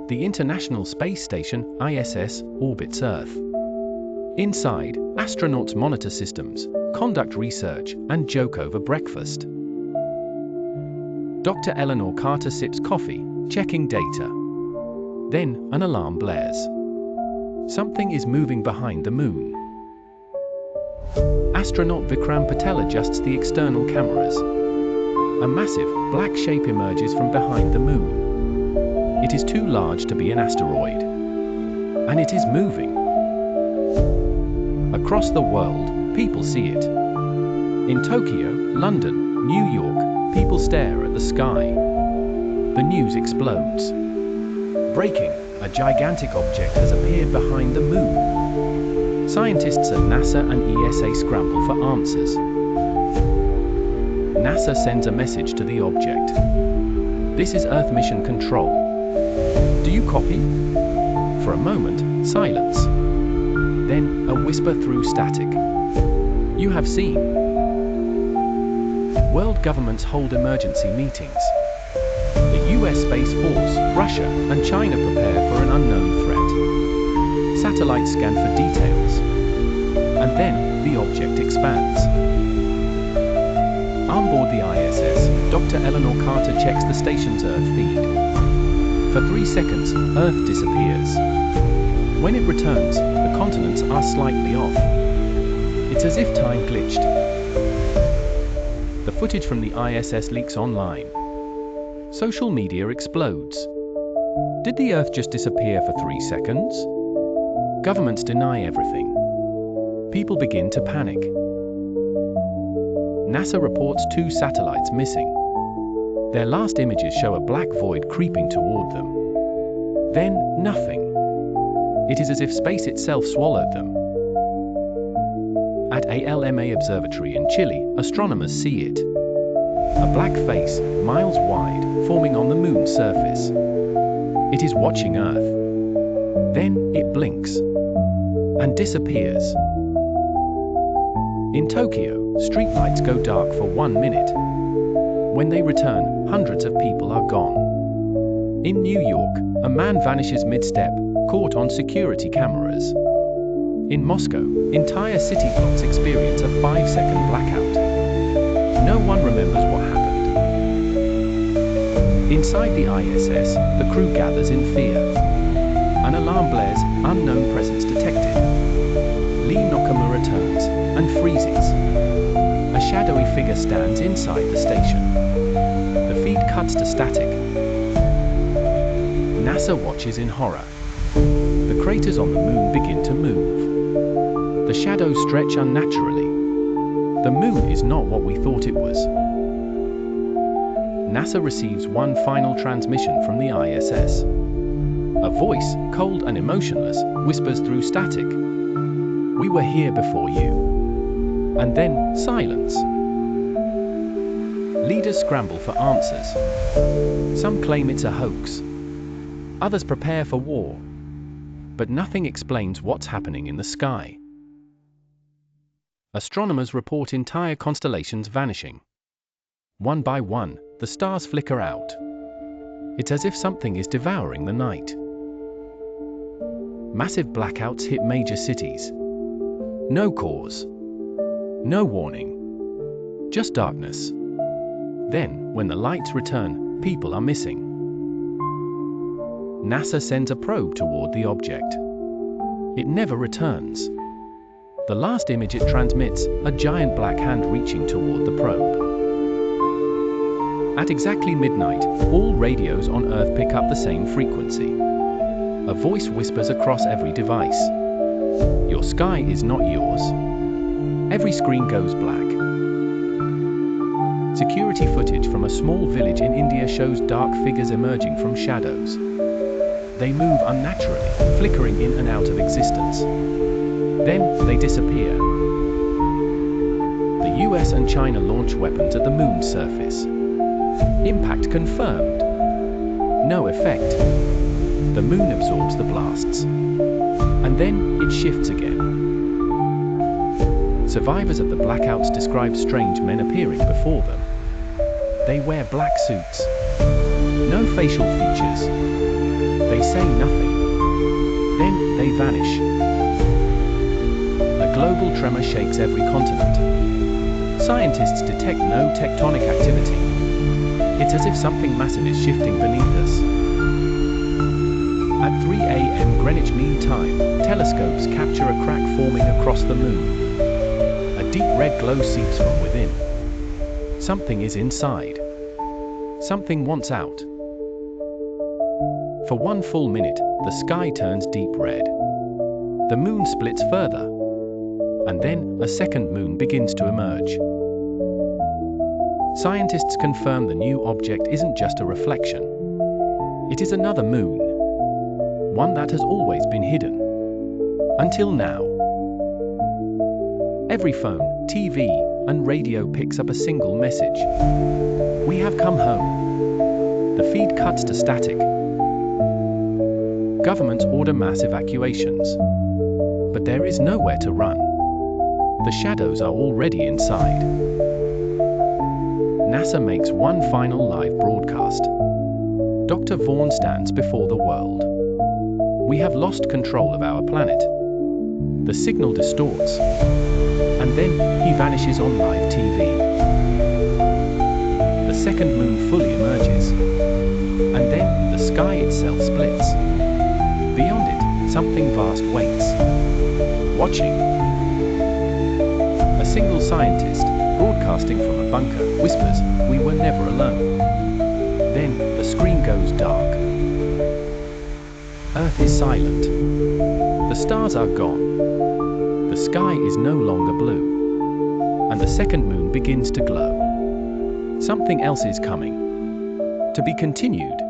The International Space Station, ISS, orbits Earth. Inside, astronauts monitor systems, conduct research, and joke over breakfast. Dr. Eleanor Carter sips coffee, checking data. Then, an alarm blares. Something is moving behind the moon. Astronaut Vikram Patel adjusts the external cameras. A massive, black shape emerges from behind the moon. It is too large to be an asteroid. And it is moving. Across the world, people see it. In Tokyo, London, New York, people stare at the sky. The news explodes. Breaking, a gigantic object has appeared behind the moon. Scientists at NASA and ESA scramble for answers. NASA sends a message to the object. This is Earth Mission Control. Do you copy? For a moment, silence. Then, a whisper through static. You have seen. World governments hold emergency meetings. The US Space Force, Russia, and China prepare for an unknown threat. Satellites scan for details. And then, the object expands. On board the ISS, Dr. Eleanor Carter checks the station's Earth feed. For 3 seconds, Earth disappears. When it returns, the continents are slightly off. It's as if time glitched. The footage from the ISS leaks online. Social media explodes. Did the Earth just disappear for 3 seconds? Governments deny everything. People begin to panic. NASA reports 2 satellites missing. Their last images show a black void creeping toward them. Then, nothing. It is as if space itself swallowed them. At ALMA Observatory in Chile, astronomers see it. A black face, miles wide, forming on the moon's surface. It is watching Earth. Then, it blinks. And disappears. In Tokyo, streetlights go dark for 1 minute. When they return, hundreds of people are gone. In New York, a man vanishes mid-step, caught on security cameras. In Moscow, entire city blocks experience a 5-second blackout. No one remembers what happened. Inside the ISS, the crew gathers in fear. An alarm blares, unknown presence detected. Lee Nakamura turns and freezes. A shadowy figure stands inside the station. The feed cuts to static. NASA watches in horror. The craters on the moon begin to move. The shadows stretch unnaturally. The moon is not what we thought it was. NASA receives one final transmission from the ISS. A voice, cold and emotionless, whispers through static. We were here before you. And then, silence. Leaders scramble for answers. Some claim it's a hoax. Others prepare for war. But nothing explains what's happening in the sky. Astronomers report entire constellations vanishing. One by one, the stars flicker out. It's as if something is devouring the night. Massive blackouts hit major cities. No cause. No warning. Just darkness. Then, when the lights return, people are missing. NASA sends a probe toward the object. It never returns. The last image it transmits, a giant black hand reaching toward the probe. At exactly midnight, all radios on Earth pick up the same frequency. A voice whispers across every device. Your sky is not yours. Every screen goes black. Security footage from a small village in India shows dark figures emerging from shadows. They move unnaturally, flickering in and out of existence. Then, they disappear. The US and China launch weapons at the moon's surface. Impact confirmed. No effect. The moon absorbs the blasts. And then, it shifts again. Survivors of the blackouts describe strange men appearing before them. They wear black suits. No facial features. They say nothing. Then they vanish. A global tremor shakes every continent. Scientists detect no tectonic activity. It's as if something massive is shifting beneath us. At 3 a.m. Greenwich Mean Time, telescopes capture a crack forming across the moon. A deep red glow seeps from within. Something is inside. Something wants out. For 1 full minute, the sky turns deep red. The moon splits further. And then, a second moon begins to emerge. Scientists confirm the new object isn't just a reflection. It is another moon. One that has always been hidden. Until now. Every phone, TV, and radio picks up a single message. We have come home. The feed cuts to static. Governments order mass evacuations. But there is nowhere to run. The shadows are already inside. NASA makes one final live broadcast. Dr. Vaughan stands before the world. We have lost control of our planet. The signal distorts. And then, he vanishes on live TV. The second moon fully emerges. And then, the sky itself splits. Beyond it, something vast waits. Watching. A single scientist, broadcasting from a bunker, whispers, "We were never alone." Then, the screen goes dark. Earth is silent. The stars are gone. The sky is no longer blue. And the second moon begins to glow. Something else is coming. To be continued.